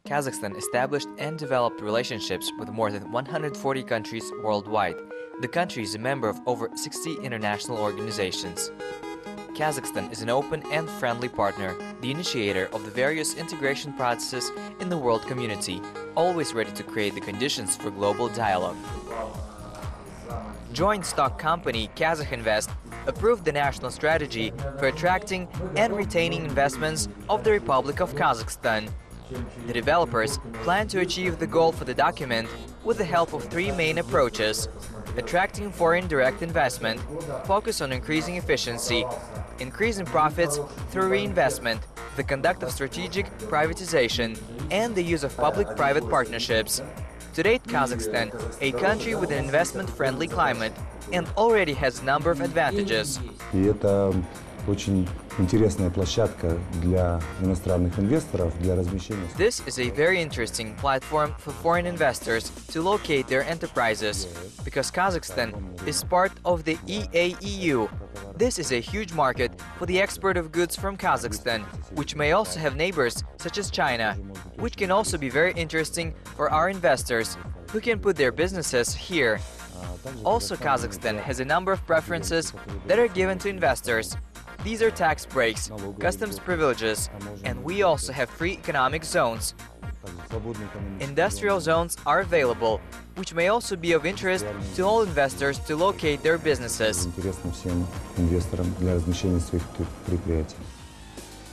Kazakhstan established and developed relationships with more than 140 countries worldwide. The country is a member of over 60 international organizations. Kazakhstan is an open and friendly partner, the initiator of the various integration processes in the world community, always ready to create the conditions for global dialogue. Joint stock company Kazakhstan approved the national strategy for attracting and retaining investments of the Republic of Kazakhstan. The developers plan to achieve the goal for the document with the help of three main approaches: attracting foreign direct investment, focus on increasing efficiency, increasing profits through reinvestment, the conduct of strategic privatization, and the use of public-private partnerships. To date, Kazakhstan, a country with an investment-friendly climate, and already has a number of advantages. This is a very interesting platform for foreign investors to locate their enterprises, because Kazakhstan is part of the EAEU. This is a huge market for the export of goods from Kazakhstan, which may also have neighbors such as China, which can also be very interesting for our investors who can put their businesses here. Also, Kazakhstan has a number of preferences that are given to investors. These are tax breaks, customs privileges, and we also have free economic zones. Industrial zones are available, which may also be of interest to all investors to locate their businesses.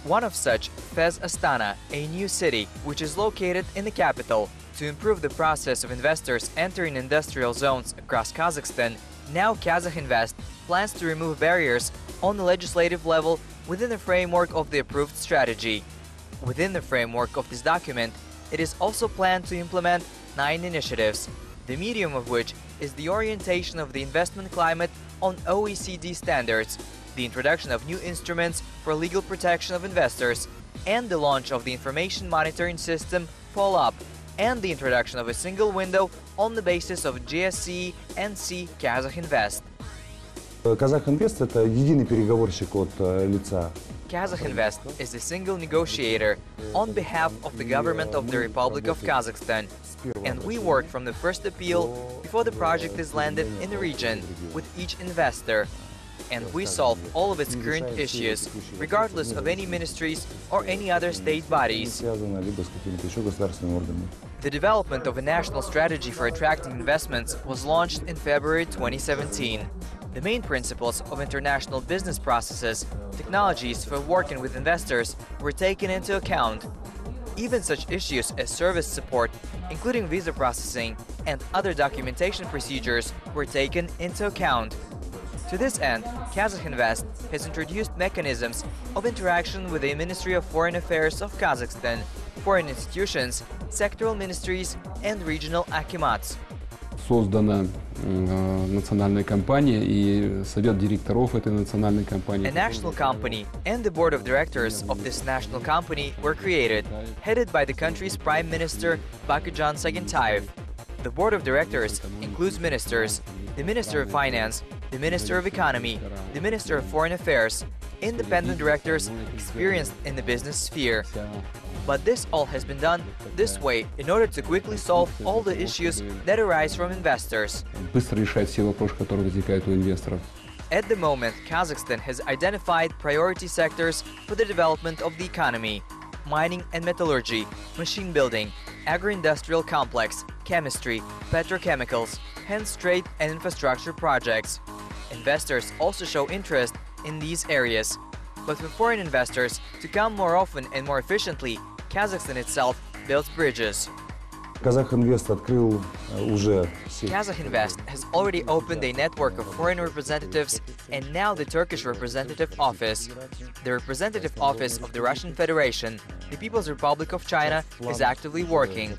One of such, Fez Astana, a new city, which is located in the capital. To improve the process of investors entering industrial zones across Kazakhstan, now Kazakhstan plans to remove barriers on the legislative level within the framework of the approved strategy. Within the framework of this document, it is also planned to implement 9 initiatives, the medium of which is the orientation of the investment climate on OECD standards, the introduction of new instruments for legal protection of investors, and the launch of the information monitoring system FOLLOP, and the introduction of a single window on the basis of GSE and C Kazakhstan. Kazakhstan is the single negotiator on behalf of the government of the Republic of Kazakhstan, and we work from the first appeal before the project is landed in the region with each investor. And we solve all of its current issues, regardless of any ministries or any other state bodies. The development of a national strategy for attracting investments was launched in February 2017. The main principles of international business processes, technologies for working with investors were taken into account. Even such issues as service support, including visa processing and other documentation procedures, were taken into account. To this end, Kazakhstan has introduced mechanisms of interaction with the Ministry of Foreign Affairs of Kazakhstan, foreign institutions, sectoral ministries, and regional akimats. Создана национальная компания и совет директоров этой национальной компании. A national company and the board of directors of this national company were created, headed by the country's Prime Minister Bakujan Sagintayev. The board of directors includes ministers, the Minister of Finance, the Minister of Economy, the Minister of Foreign Affairs, independent directors experienced in the business sphere. But this all has been done this way in order to quickly solve all the issues that arise from investors. Быстро решать все вопросы, которые возникают у инвесторов. At the moment, Kazakhstan has identified priority sectors for the development of the economy: mining and metallurgy, machine building, agro-industrial complex, chemistry, petrochemicals, hence trade and infrastructure projects. Investors also show interest in these areas. But for foreign investors to come more often and more efficiently, Kazakhstan itself builds bridges. Kazakhstan has already opened a network of foreign representatives, and now the Turkish representative office. The representative office of the Russian Federation, the People's Republic of China, is actively working.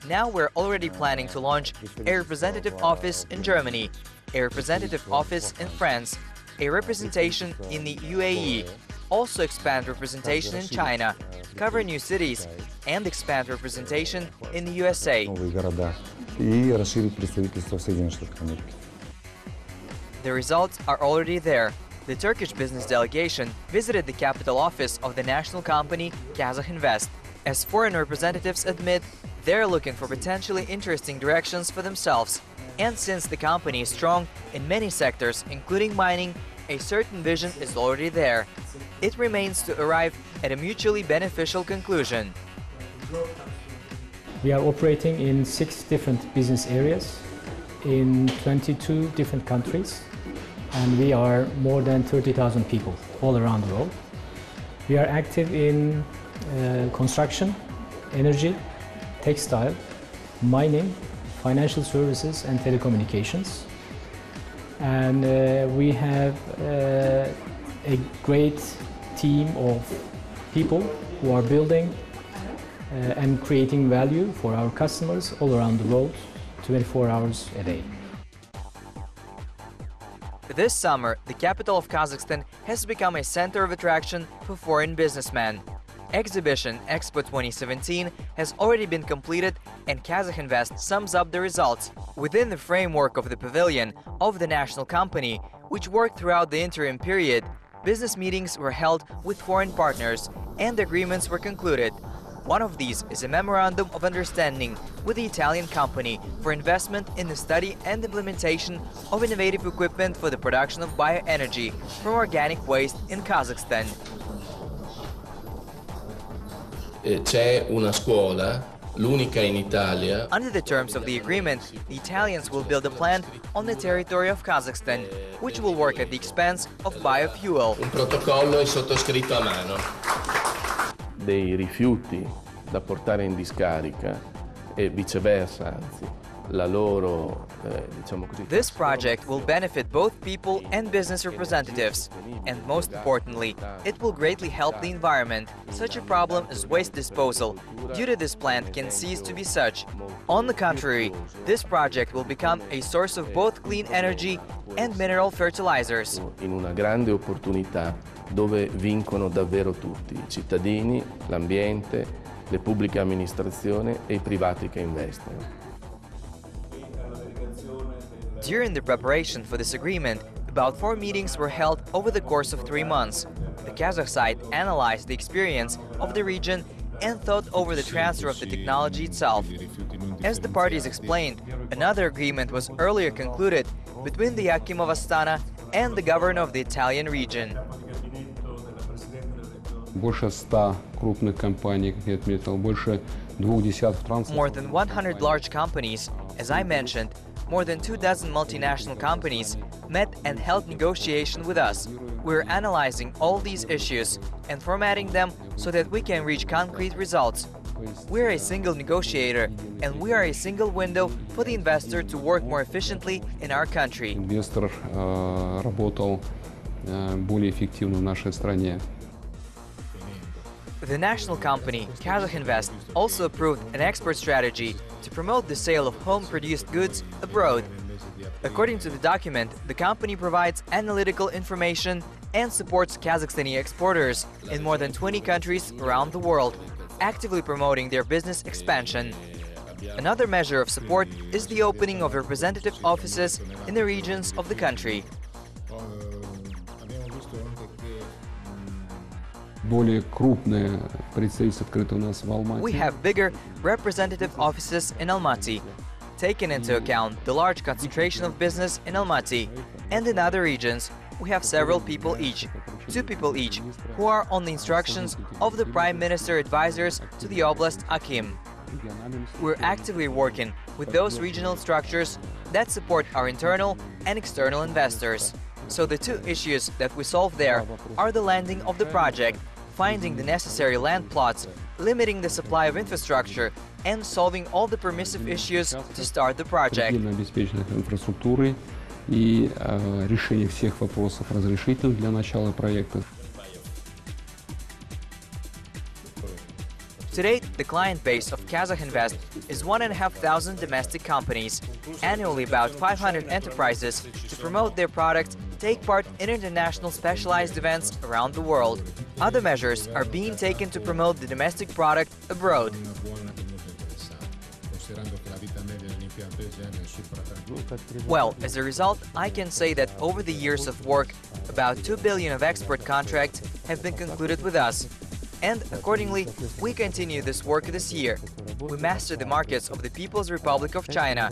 Now we're already planning to launch a representative office in Germany, a representative office in France, a representation in the UAE, also expand representation in China, cover new cities, and expand representation in the USA. The results are already there. The Turkish business delegation visited the capital office of the national company Kazakhstan As foreign representatives admit, they're looking for potentially interesting directions for themselves. And since the company is strong in many sectors, including mining, a certain vision is already there. It remains to arrive at a mutually beneficial conclusion. We are operating in 6 different business areas in 22 different countries, and we are more than 30,000 people all around the world. We are active in construction, energy, textile, mining, financial services and telecommunications. And we have a great team of people who are building and creating value for our customers all around the world, 24 hours a day. This summer, the capital of Kazakhstan has become a center of attraction for foreign businessmen. Exhibition Expo 2017 has already been completed, and Kazakhstan sums up the results within the framework of the pavilion of the national company, which worked throughout the interim period. Business meetings were held with foreign partners and agreements were concluded. One of these is a memorandum of understanding with the Italian company for investment in the study and implementation of innovative equipment for the production of bioenergy from organic waste in Kazakhstan. C'è una scuola, l'unica in Italia. Under the terms of the agreement, the Italians will build a plant on the territory of Kazakhstan, which will work at the expense of biofuel. Un protocollo è sottoscritto a mano. Dei rifiuti da portare in discarica e viceversa, anzi, la loro, diciamo così. This project will benefit both people and business representatives, and most importantly, it will greatly help the environment. Such a problem as waste disposal due to this plant can cease to be such. On the contrary, this project will become a source of both clean energy and mineral fertilizers. In una grande opportunità dove vincono davvero tutti, i cittadini, l'ambiente, le pubbliche amministrazioni e i privati che investono. During the preparation for this agreement, about 4 meetings were held over the course of 3 months. The Kazakh side analyzed the experience of the region and thought over the transfer of the technology itself. As the parties explained, another agreement was earlier concluded between the Yakim of Astana and the governor of the Italian region. Больше 100 крупных компаний, как я отметил, больше 2 десятков трансферов. More than 100 large companies, as I mentioned, more than 24 multinational companies met and held negotiation with us. We're analyzing all these issues and formatting them so that we can reach concrete results. We're a single negotiator, and we are a single window for the investor to work more efficiently in our country. Инвестор работал более эффективно в нашей стране. The national company, Kazakhstan, also approved an export strategy to promote the sale of home-produced goods abroad. According to the document, the company provides analytical information and supports Kazakhstani exporters in more than 20 countries around the world, actively promoting their business expansion. Another measure of support is the opening of representative offices in the regions of the country. Более крупные представительства открыты у нас в Алмате. We have bigger representative offices in Almaty, taking into account the large concentration of business in Almaty. And in other regions, we have several people each, 2 people each, who are on the instructions of the Prime Minister advisors to the Oblast Akim. We're actively working with those regional structures that support our internal and external investors. So the 2 issues that we solve there are the landing of the project, finding the necessary land plots, limiting the supply of infrastructure, and solving all the permissive issues to start the project. Обеспеченных инфраструктурой и решение всех вопросов разрешительных для начала проекта. Today, the client base of Kazakhstan is 1,500 domestic companies. Annually, about 500 enterprises to promote their products take part in international specialized events around the world. Other measures are being taken to promote the domestic product abroad. Well, as a result, I can say that over the years of work, about 2 billion of export contracts have been concluded with us. And accordingly, we continue this work this year. We master the markets of the People's Republic of China.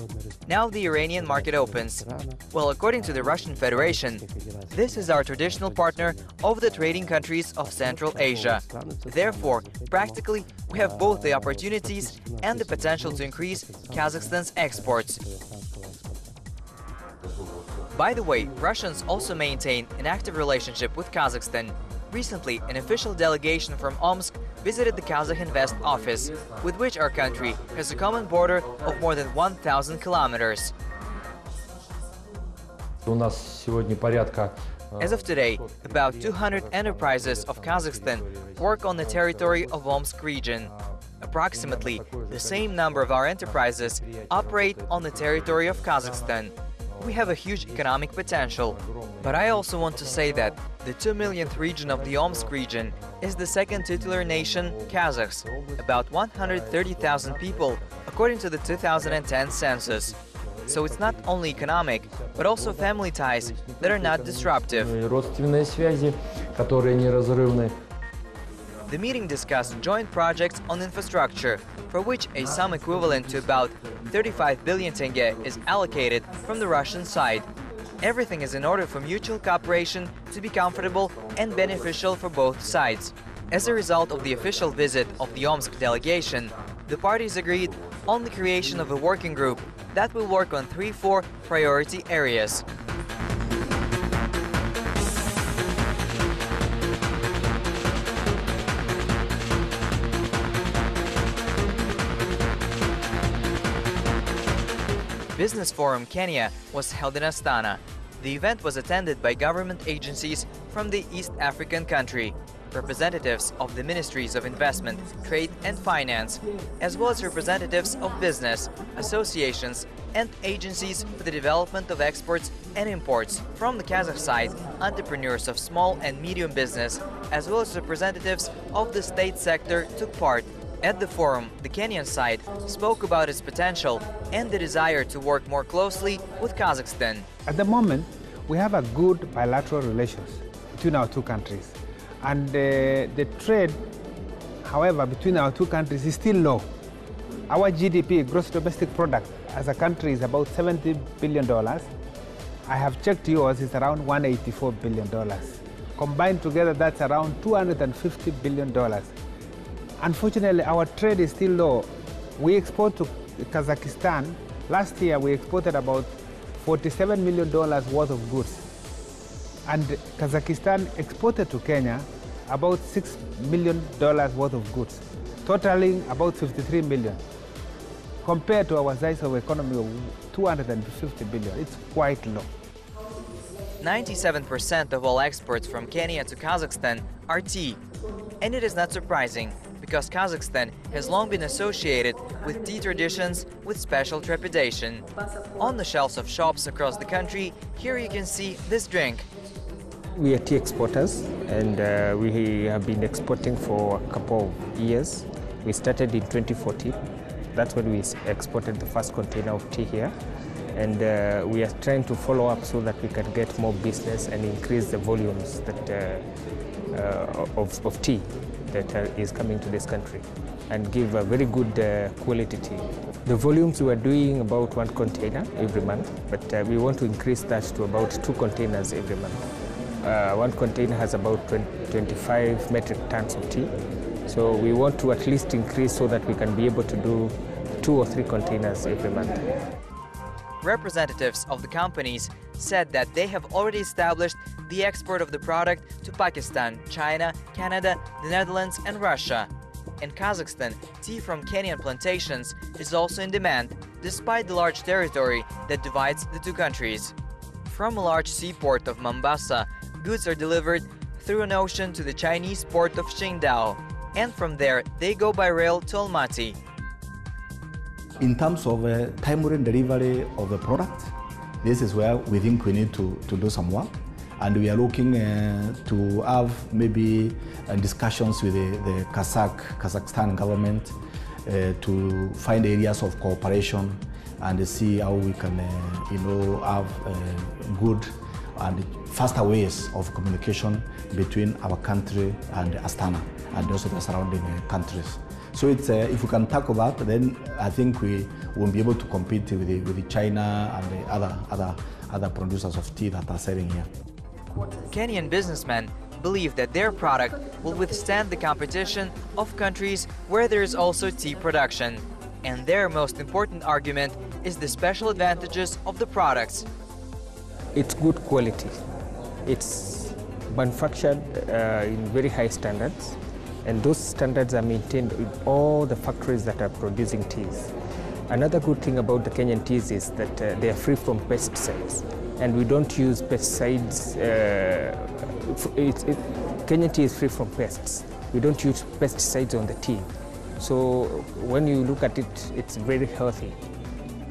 Now the Iranian market opens. Well, according to the Russian Federation, this is our traditional partner of the trading countries of Central Asia. Therefore, practically, we have both the opportunities and the potential to increase Kazakhstan's exports. By the way, Russians also maintain an active relationship with Kazakhstan. Recently, an official delegation from Omsk visited the Kazakh Invest office, with which our country has a common border of more than 1,000 kilometers. As of today, about 200 enterprises of Kazakhstan work on the territory of Omsk region. Approximately the same number of our enterprises operate on the territory of Kazakhstan. We have a huge economic potential. But I also want to say that the 2 millionth region of the Omsk region is the second titular nation, Kazakhs, about 130,000 people, according to the 2010 census. So it's not only economic, but also family ties that are not disruptive. The meeting discussed joint projects on infrastructure, for which a sum equivalent to about 35 billion tenge is allocated from the Russian side. Everything is in order for mutual cooperation to be comfortable and beneficial for both sides. As a result of the official visit of the Omsk delegation, the parties agreed on the creation of a working group that will work on 3-4 priority areas. Business Forum Kenya was held in Astana. The event was attended by government agencies from the East African country, representatives of the Ministries of Investment, Trade and Finance, as well as representatives of business, associations and agencies for the development of exports and imports. From the Kazakh side, entrepreneurs of small and medium business, as well as representatives of the state sector took part. At the forum, the Kenyan side spoke about its potential and the desire to work more closely with Kazakhstan. At the moment, we have a good bilateral relations between our two countries. And the trade, however, between our two countries is still low. Our GDP, gross domestic product, as a country is about $70 billion. I have checked yours, it's around $184 billion. Combined together, that's around $250 billion. Unfortunately, our trade is still low. We export to Kazakhstan. Last year, we exported about $47 million worth of goods. And Kazakhstan exported to Kenya about $6 million worth of goods, totaling about $53 million. Compared to our size of economy of $250 billion, it's quite low. 97% of all exports from Kenya to Kazakhstan are tea. And it is not surprising, because Kazakhstan has long been associated with tea traditions with special trepidation. On the shelves of shops across the country, here you can see this drink. We are tea exporters, and we have been exporting for a couple of years. We started in 2014. That's when we exported the first container of tea here. And we are trying to follow up so that we can get more business and increase the volumes that, of tea that is coming to this country and give a very good quality tea. The volumes we are doing about 1 container every month, but we want to increase that to about 2 containers every month. 1 container has about 25 metric tons of tea. So we want to at least increase so that we can be able to do 2 or 3 containers every month. Representatives of the companies said that they have already established the export of the product to Pakistan, China, Canada, the Netherlands and Russia. In Kazakhstan, tea from Kenyan plantations is also in demand, despite the large territory that divides the two countries. From a large seaport of Mombasa, goods are delivered through an ocean to the Chinese port of Qingdao, and from there they go by rail to Almaty. In terms of timely delivery of the product, this is where we think we need to do some work. And we are looking to have maybe discussions with the Kazakhstan government to find areas of cooperation and see how we can have good and faster ways of communication between our country and Astana. and also the surrounding countries. So it's, if we can tackle that, then I think we will be able to compete with China and the other producers of tea that are selling here. Kenyan businessmen believe that their product will withstand the competition of countries where there is also tea production. And their most important argument is the special advantages of the products. It's good quality. It's manufactured in very high standards, and those standards are maintained in all the factories that are producing teas. Another good thing about the Kenyan teas is that they are free from pesticides, and we don't use pesticides. Kenyan tea is free from pests. We don't use pesticides on the tea. So when you look at it, it's very healthy.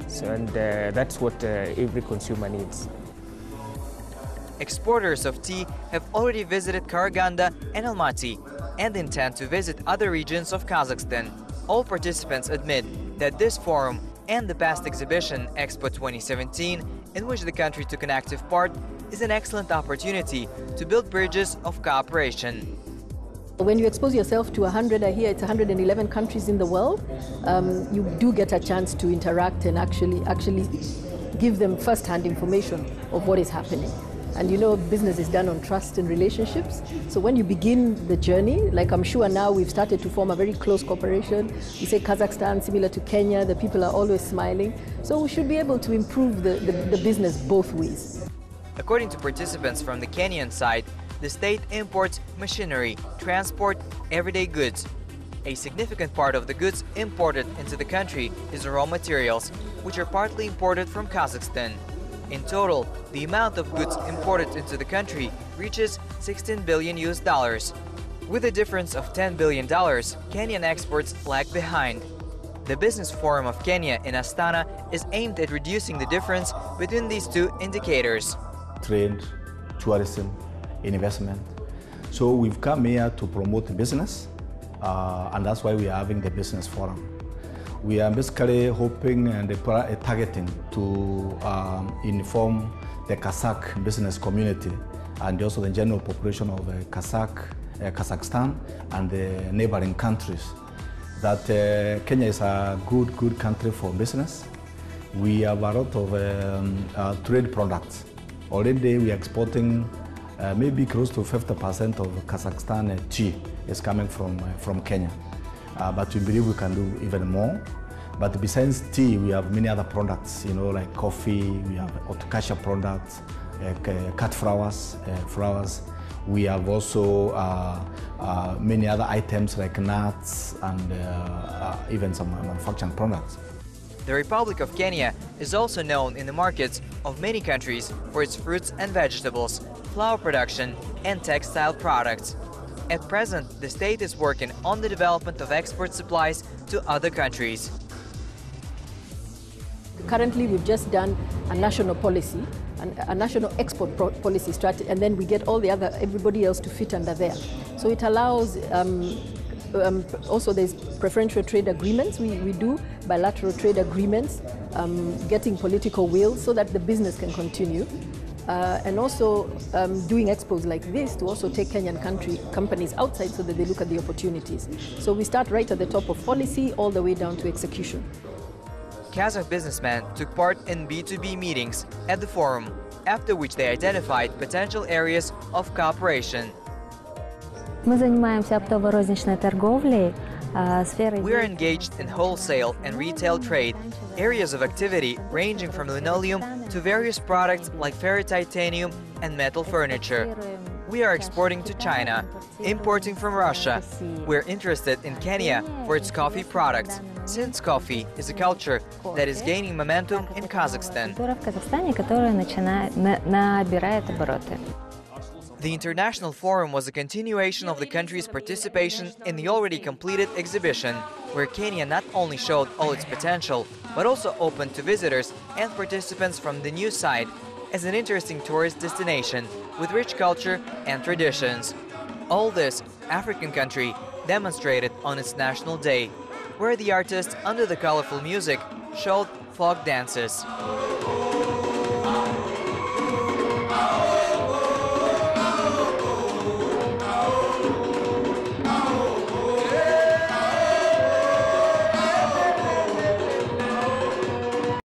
So, and that's what every consumer needs. Exporters of tea have already visited Karaganda and Almaty and intend to visit other regions of Kazakhstan. All participants admit that this forum and the past exhibition, Expo 2017, in which the country took an active part, is an excellent opportunity to build bridges of cooperation. When you expose yourself to 100, I hear it's 111 countries in the world, you do get a chance to interact and actually give them first-hand information of what is happening. And you know, business is done on trust and relationships. So when you begin the journey, like I'm sure now we've started to form a very close cooperation. You say Kazakhstan, similar to Kenya, the people are always smiling. So we should be able to improve the business both ways. According to participants from the Kenyan side, the state imports machinery, transport, everyday goods. A significant part of the goods imported into the country is raw materials, which are partly imported from Kazakhstan. In total, the amount of goods imported into the country reaches $16 billion. With a difference of $10 billion, Kenyan exports lag behind. The Business Forum of Kenya in Astana is aimed at reducing the difference between these two indicators. Trade, tourism, investment. So we've come here to promote business, and that's why we are having the Business Forum. We are basically hoping and targeting to inform the Kazakh business community and also the general population of Kazakhstan and the neighboring countries that Kenya is a good country for business. We have a lot of trade products. Already we are exporting maybe close to 50% of Kazakhstan tea is coming from Kenya. But we believe we can do even more. But besides tea, we have many other products, you know, like coffee, we have horticulture products, cut flowers. We have also many other items like nuts and even some manufacturing products. The Republic of Kenya is also known in the markets of many countries for its fruits and vegetables, flour production, and textile products. At present, the state is working on the development of export supplies to other countries. Currently, we've just done a national policy, a national export policy strategy, and then we get all the other, everybody else to fit under there. So it allows, also there's preferential trade agreements, we do bilateral trade agreements, getting political will so that the business can continue. And also doing expos like this to also take Kenyan companies outside so that they look at the opportunities. So we start right at the top of policy all the way down to execution. Kazakh businessmen took part in B2B meetings at the forum, after which they identified potential areas of cooperation. We are engaged in wholesale and retail trade, areas of activity ranging from linoleum to various products like ferrotitanium and metal furniture. We are exporting to China, importing from Russia. We're interested in Kenya for its coffee products, since coffee is a culture that is gaining momentum in Kazakhstan. The International Forum was a continuation of the country's participation in the already completed exhibition, where Kenya not only showed all its potential, but also opened to visitors and participants from the new side as an interesting tourist destination with rich culture and traditions. All this African country demonstrated on its National Day, where the artists, under the colorful music, showed folk dances.